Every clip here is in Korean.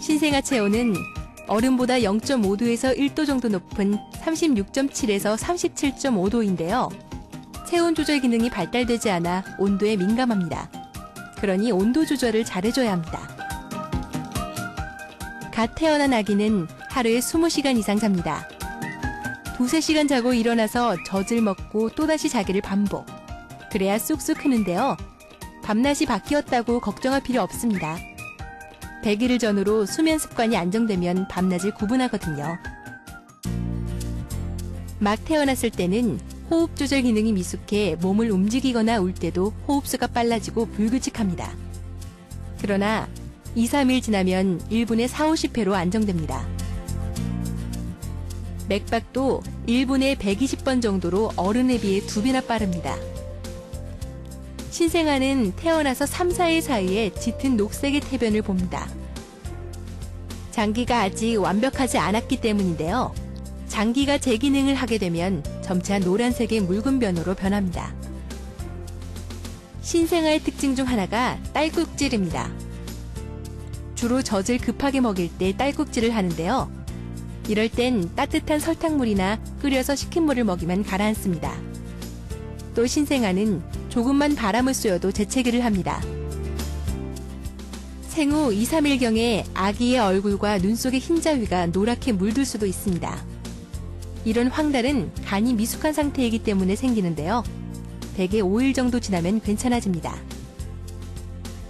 신생아 체온은 어른보다 0.5도에서 1도 정도 높은 36.7에서 37.5도인데요. 체온 조절 기능이 발달되지 않아 온도에 민감합니다. 그러니 온도 조절을 잘해줘야 합니다. 갓 태어난 아기는 하루에 20시간 이상 잡니다. 2~3시간 자고 일어나서 젖을 먹고 또다시 자기를 반복. 그래야 쑥쑥 크는데요. 밤낮이 바뀌었다고 걱정할 필요 없습니다. 100일을 전후로 수면 습관이 안정되면 밤낮을 구분하거든요. 막 태어났을 때는 호흡 조절 기능이 미숙해 몸을 움직이거나 울 때도 호흡수가 빨라지고 불규칙합니다. 그러나 2~3일 지나면 1분에 40~50회로 안정됩니다. 맥박도 1분에 120번 정도로 어른에 비해 2배나 빠릅니다. 신생아는 태어나서 3~4일 사이에 짙은 녹색의 태변을 봅니다. 장기가 아직 완벽하지 않았기 때문인데요. 장기가 제 기능을 하게 되면 점차 노란색의 묽은 변으로 변합니다. 신생아의 특징 중 하나가 딸꾹질입니다. 주로 젖을 급하게 먹일 때 딸꾹질을 하는데요. 이럴 땐 따뜻한 설탕물이나 끓여서 식힌 물을 먹이면 가라앉습니다. 또 신생아는 조금만 바람을 쏘여도 재채기를 합니다. 생후 2~3일경에 아기의 얼굴과 눈 속의 흰자위가 노랗게 물들 수도 있습니다. 이런 황달은 간이 미숙한 상태이기 때문에 생기는데요. 대개 5일 정도 지나면 괜찮아집니다.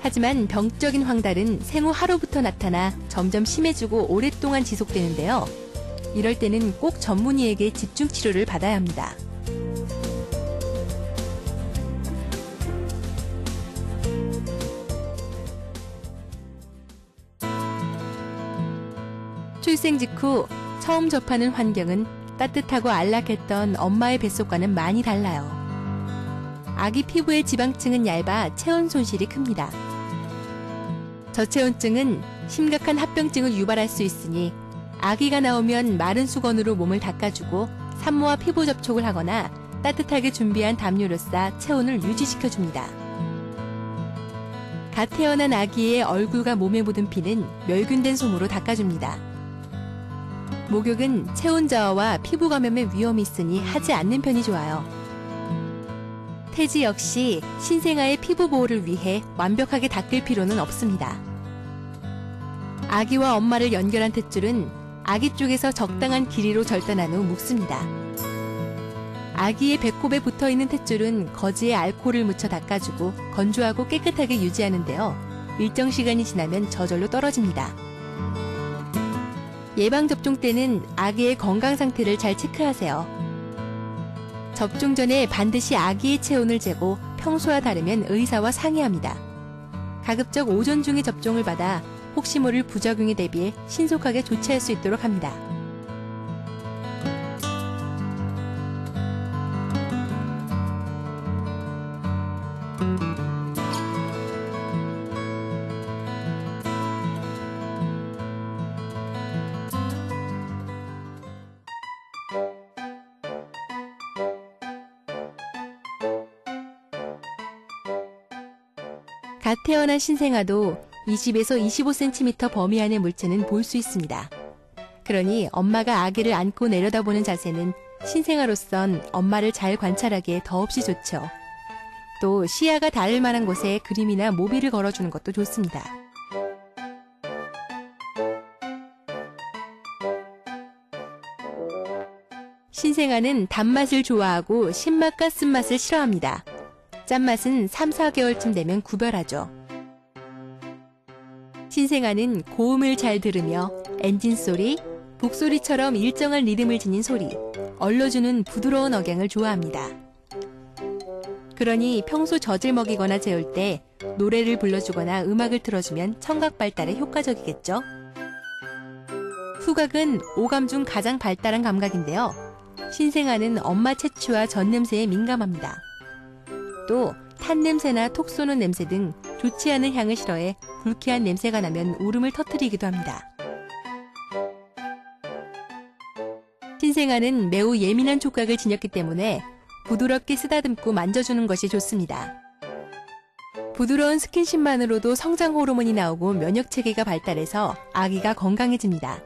하지만 병적인 황달은 생후 하루부터 나타나 점점 심해지고 오랫동안 지속되는데요. 이럴 때는 꼭 전문의에게 집중 치료를 받아야 합니다. 출생 직후 처음 접하는 환경은 따뜻하고 안락했던 엄마의 뱃속과는 많이 달라요. 아기 피부의 지방층은 얇아 체온 손실이 큽니다. 저체온증은 심각한 합병증을 유발할 수 있으니 아기가 나오면 마른 수건으로 몸을 닦아주고 산모와 피부 접촉을 하거나 따뜻하게 준비한 담요를 싸 체온을 유지시켜줍니다. 갓 태어난 아기의 얼굴과 몸에 묻은 피는 멸균된 솜으로 닦아줍니다. 목욕은 체온 저하와 피부 감염의 위험이 있으니 하지 않는 편이 좋아요. 태지 역시 신생아의 피부 보호를 위해 완벽하게 닦을 필요는 없습니다. 아기와 엄마를 연결한 탯줄은 아기 쪽에서 적당한 길이로 절단한 후 묶습니다. 아기의 배꼽에 붙어있는 탯줄은 거즈에 알코올을 묻혀 닦아주고 건조하고 깨끗하게 유지하는데요. 일정 시간이 지나면 저절로 떨어집니다. 예방접종 때는 아기의 건강 상태를 잘 체크하세요. 접종 전에 반드시 아기의 체온을 재고 평소와 다르면 의사와 상의합니다. 가급적 오전 중에 접종을 받아 혹시 모를 부작용에 대비해 신속하게 조치할 수 있도록 합니다. 갓 태어난 신생아도 20에서 25cm 범위 안의 물체는 볼 수 있습니다. 그러니 엄마가 아기를 안고 내려다보는 자세는 신생아로선 엄마를 잘 관찰하기에 더없이 좋죠. 또 시야가 닿을 만한 곳에 그림이나 모비를 걸어주는 것도 좋습니다. 신생아는 단맛을 좋아하고 신맛과 쓴맛을 싫어합니다. 짠맛은 3~4개월쯤 되면 구별하죠. 신생아는 고음을 잘 들으며 엔진 소리, 북소리처럼 일정한 리듬을 지닌 소리, 얼러주는 부드러운 억양을 좋아합니다. 그러니 평소 젖을 먹이거나 재울 때 노래를 불러주거나 음악을 틀어주면 청각 발달에 효과적이겠죠. 후각은 오감 중 가장 발달한 감각인데요. 신생아는 엄마 채취와 젖 냄새에 민감합니다. 또 탄 냄새나 톡 쏘는 냄새 등 좋지 않은 향을 싫어해 불쾌한 냄새가 나면 울음을 터뜨리기도 합니다. 신생아는 매우 예민한 촉각을 지녔기 때문에 부드럽게 쓰다듬고 만져주는 것이 좋습니다. 부드러운 스킨십만으로도 성장 호르몬이 나오고 면역 체계가 발달해서 아기가 건강해집니다.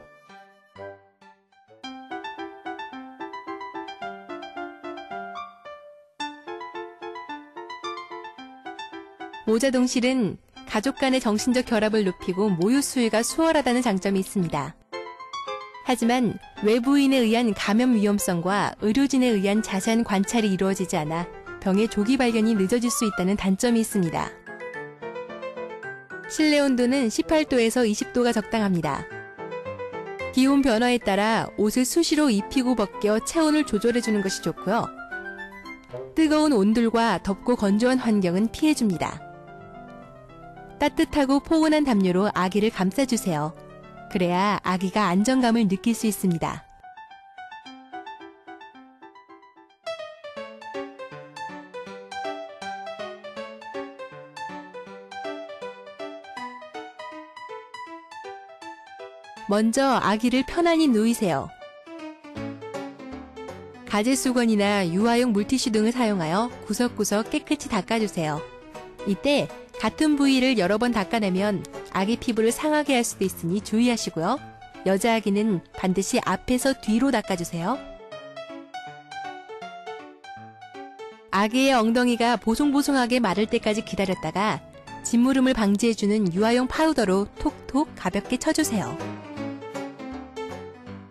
모자동실은 가족 간의 정신적 결합을 높이고 모유 수유가 수월하다는 장점이 있습니다. 하지만 외부인에 의한 감염 위험성과 의료진에 의한 자세한 관찰이 이루어지지 않아 병의 조기 발견이 늦어질 수 있다는 단점이 있습니다. 실내 온도는 18도에서 20도가 적당합니다. 기온 변화에 따라 옷을 수시로 입히고 벗겨 체온을 조절해주는 것이 좋고요. 뜨거운 온돌과 덥고 건조한 환경은 피해줍니다. 따뜻하고 포근한 담요로 아기를 감싸주세요. 그래야 아기가 안정감을 느낄 수 있습니다. 먼저 아기를 편안히 누이세요. 가제수건이나 유아용 물티슈 등을 사용하여 구석구석 깨끗이 닦아주세요. 이때 같은 부위를 여러 번 닦아내면 아기 피부를 상하게 할 수도 있으니 주의하시고요. 여자 아기는 반드시 앞에서 뒤로 닦아주세요. 아기의 엉덩이가 보송보송하게 마를 때까지 기다렸다가 짓무름을 방지해주는 유아용 파우더로 톡톡 가볍게 쳐주세요.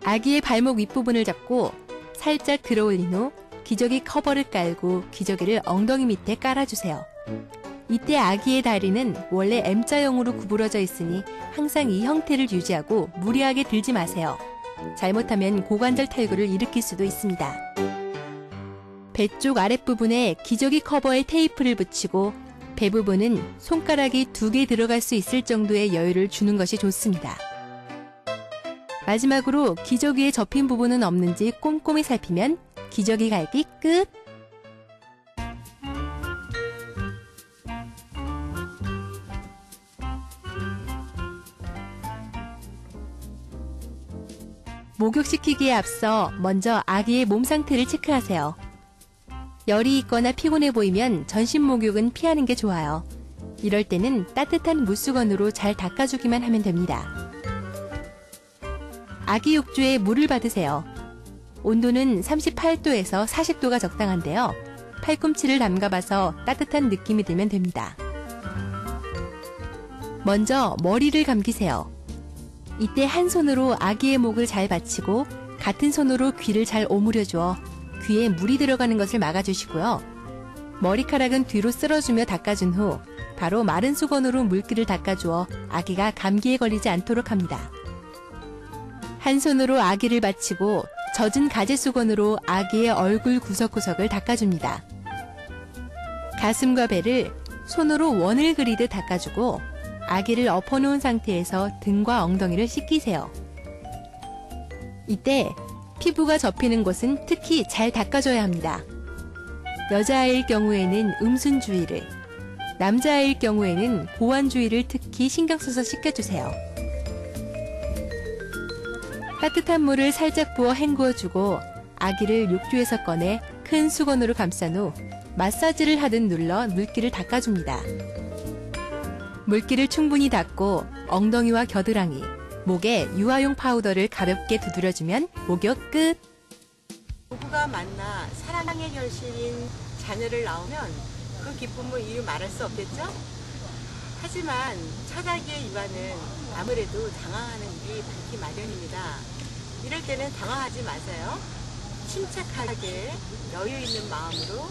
아기의 발목 윗부분을 잡고 살짝 들어올린 후 기저귀 커버를 깔고 기저귀를 엉덩이 밑에 깔아주세요. 이때 아기의 다리는 원래 M자형으로 구부러져 있으니 항상 이 형태를 유지하고 무리하게 들지 마세요. 잘못하면 고관절 탈구를 일으킬 수도 있습니다. 배 쪽 아랫부분에 기저귀 커버에 테이프를 붙이고 배 부분은 손가락이 2개 들어갈 수 있을 정도의 여유를 주는 것이 좋습니다. 마지막으로 기저귀에 접힌 부분은 없는지 꼼꼼히 살피면 기저귀 갈기 끝! 목욕시키기에 앞서 먼저 아기의 몸 상태를 체크하세요. 열이 있거나 피곤해 보이면 전신 목욕은 피하는 게 좋아요. 이럴 때는 따뜻한 물수건으로 잘 닦아주기만 하면 됩니다. 아기 욕조에 물을 받으세요. 온도는 38도에서 40도가 적당한데요. 팔꿈치를 담가봐서 따뜻한 느낌이 들면 됩니다. 먼저 머리를 감기세요. 이때 한 손으로 아기의 목을 잘 받치고 같은 손으로 귀를 잘 오므려주어 귀에 물이 들어가는 것을 막아주시고요. 머리카락은 뒤로 쓸어주며 닦아준 후 바로 마른 수건으로 물기를 닦아주어 아기가 감기에 걸리지 않도록 합니다. 한 손으로 아기를 받치고 젖은 가제수건으로 아기의 얼굴 구석구석을 닦아줍니다. 가슴과 배를 손으로 원을 그리듯 닦아주고 아기를 엎어놓은 상태에서 등과 엉덩이를 씻기세요. 이때 피부가 접히는 곳은 특히 잘 닦아줘야 합니다. 여자아이일 경우에는 음순주의를, 남자아이일 경우에는 보완주의를 특히 신경 써서 씻겨주세요. 따뜻한 물을 살짝 부어 헹구어주고 아기를 욕조에서 꺼내 큰 수건으로 감싼 후 마사지를 하듯 눌러 물기를 닦아줍니다. 물기를 충분히 닦고 엉덩이와 겨드랑이, 목에 유아용 파우더를 가볍게 두드려주면 목욕 끝! 부부가 만나 사랑의 결실인 자녀를 낳으면 그 기쁨을 이루 말할 수 없겠죠? 하지만 첫 아기의 육아는 아무래도 당황하는 일이 많기 마련입니다. 이럴 때는 당황하지 마세요. 침착하게 여유 있는 마음으로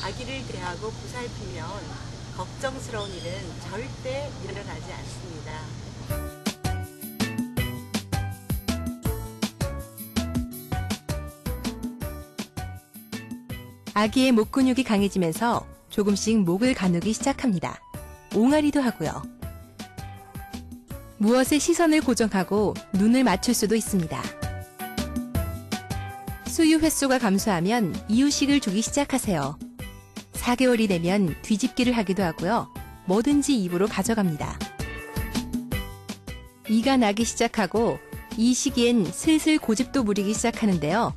아기를 대하고 보살피면 걱정스러운 일은 절대 일어나지 않습니다. 아기의 목 근육이 강해지면서 조금씩 목을 가누기 시작합니다. 옹알이도 하고요. 무엇에 시선을 고정하고 눈을 맞출 수도 있습니다. 수유 횟수가 감소하면 이유식을 주기 시작하세요. 4개월이 되면 뒤집기를 하기도 하고요. 뭐든지 입으로 가져갑니다. 이가 나기 시작하고 이 시기엔 슬슬 고집도 부리기 시작하는데요.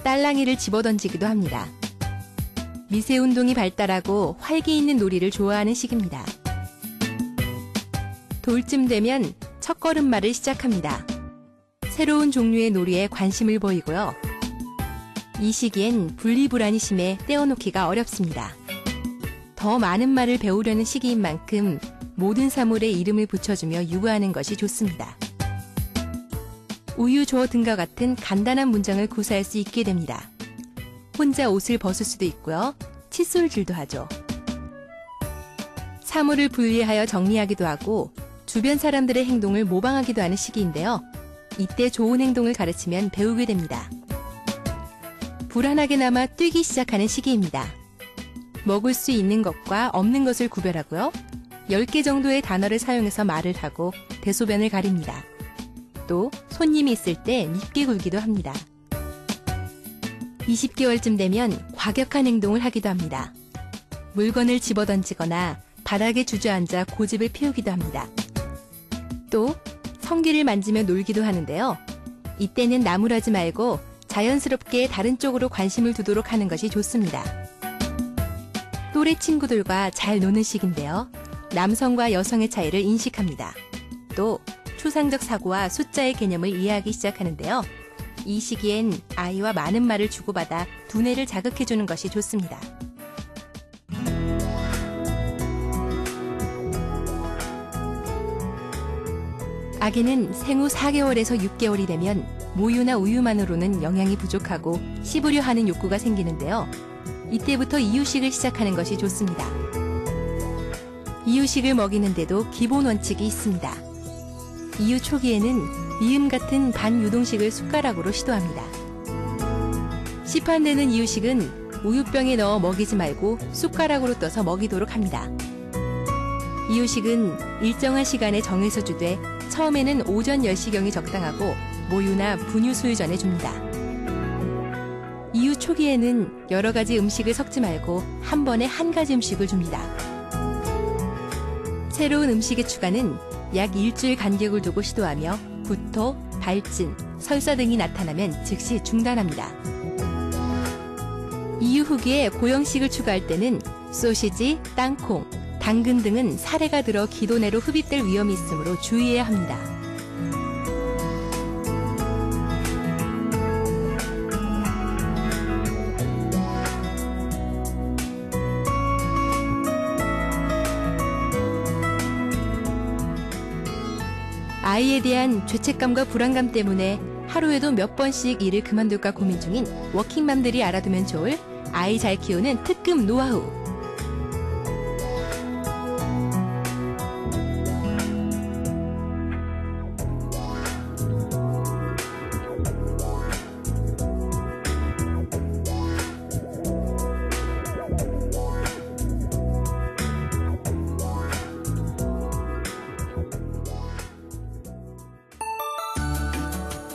딸랑이를 집어던지기도 합니다. 미세 운동이 발달하고 활기 있는 놀이를 좋아하는 시기입니다. 돌쯤 되면 첫걸음말을 시작합니다. 새로운 종류의 놀이에 관심을 보이고요. 이 시기엔 분리불안이 심해 떼어놓기가 어렵습니다. 더 많은 말을 배우려는 시기인 만큼 모든 사물에 이름을 붙여주며 유구하는 것이 좋습니다. 우유 줘 등과 같은 간단한 문장을 구사할 수 있게 됩니다. 혼자 옷을 벗을 수도 있고요. 칫솔질도 하죠. 사물을 분리하여 정리하기도 하고 주변 사람들의 행동을 모방하기도 하는 시기인데요. 이때 좋은 행동을 가르치면 배우게 됩니다. 불안하게나마 뛰기 시작하는 시기입니다. 먹을 수 있는 것과 없는 것을 구별하고요. 10개 정도의 단어를 사용해서 말을 하고 대소변을 가립니다. 또 손님이 있을 때 밉게 굴기도 합니다. 20개월쯤 되면 과격한 행동을 하기도 합니다. 물건을 집어던지거나 바닥에 주저앉아 고집을 피우기도 합니다. 또 성기를 만지며 놀기도 하는데요. 이때는 나무라지 말고 자연스럽게 다른 쪽으로 관심을 두도록 하는 것이 좋습니다. 또래 친구들과 잘 노는 시기인데요. 남성과 여성의 차이를 인식합니다. 또 추상적 사고와 숫자의 개념을 이해하기 시작하는데요. 이 시기엔 아이와 많은 말을 주고받아 두뇌를 자극해주는 것이 좋습니다. 아기는 생후 4개월에서 6개월이 되면 모유나 우유만으로는 영양이 부족하고 씹으려 하는 욕구가 생기는데요. 이때부터 이유식을 시작하는 것이 좋습니다. 이유식을 먹이는데도 기본 원칙이 있습니다. 이유 초기에는 미음 같은 반유동식을 숟가락으로 시도합니다. 시판되는 이유식은 우유병에 넣어 먹이지 말고 숟가락으로 떠서 먹이도록 합니다. 이유식은 일정한 시간에 정해서 주되 처음에는 오전 10시경이 적당하고 모유나 분유 수유 전에 줍니다. 이유 초기에는 여러 가지 음식을 섞지 말고 한 번에 한 가지 음식을 줍니다. 새로운 음식의 추가는 약 일주일 간격을 두고 시도하며 구토, 발진, 설사 등이 나타나면 즉시 중단합니다. 이유 후기에 고형식을 추가할 때는 소시지, 땅콩, 당근 등은 사례가 들어 기도내로 흡입될 위험이 있으므로 주의해야 합니다. 아이에 대한 죄책감과 불안감 때문에 하루에도 몇 번씩 일을 그만둘까 고민 중인 워킹맘들이 알아두면 좋을 아이 잘 키우는 특급 노하우.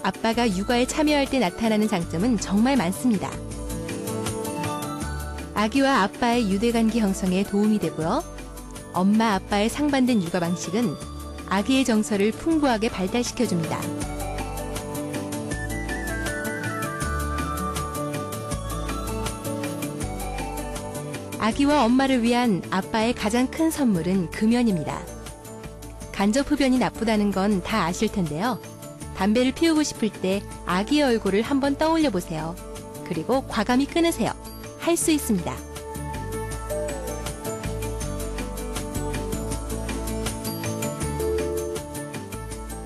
아빠가 육아에 참여할 때 나타나는 장점은 정말 많습니다. 아기와 아빠의 유대관계 형성에 도움이 되고요. 엄마, 아빠의 상반된 육아 방식은 아기의 정서를 풍부하게 발달시켜줍니다. 아기와 엄마를 위한 아빠의 가장 큰 선물은 금연입니다. 간접 흡연이 나쁘다는 건 다 아실 텐데요. 담배를 피우고 싶을 때 아기의 얼굴을 한번 떠올려 보세요. 그리고 과감히 끊으세요. 할 수 있습니다.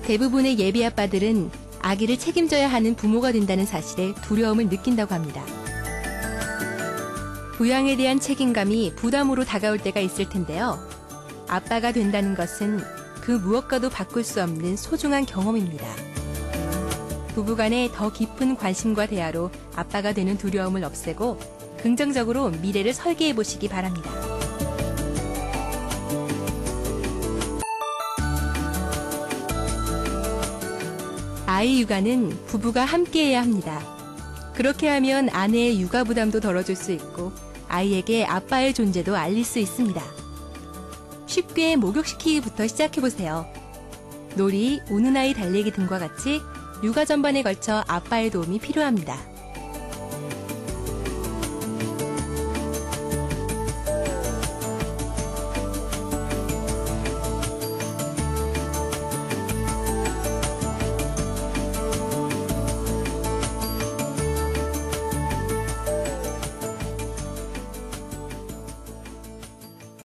대부분의 예비 아빠들은 아기를 책임져야 하는 부모가 된다는 사실에 두려움을 느낀다고 합니다. 부양에 대한 책임감이 부담으로 다가올 때가 있을 텐데요. 아빠가 된다는 것은 그 무엇과도 바꿀 수 없는 소중한 경험입니다. 부부간의 더 깊은 관심과 대화로 아빠가 되는 두려움을 없애고 긍정적으로 미래를 설계해 보시기 바랍니다. 아이 육아는 부부가 함께해야 합니다. 그렇게 하면 아내의 육아 부담도 덜어줄 수 있고 아이에게 아빠의 존재도 알릴 수 있습니다. 쉽게 목욕시키기부터 시작해보세요. 놀이, 우는 아이 달래기 등과 같이 육아 전반에 걸쳐 아빠의 도움이 필요합니다.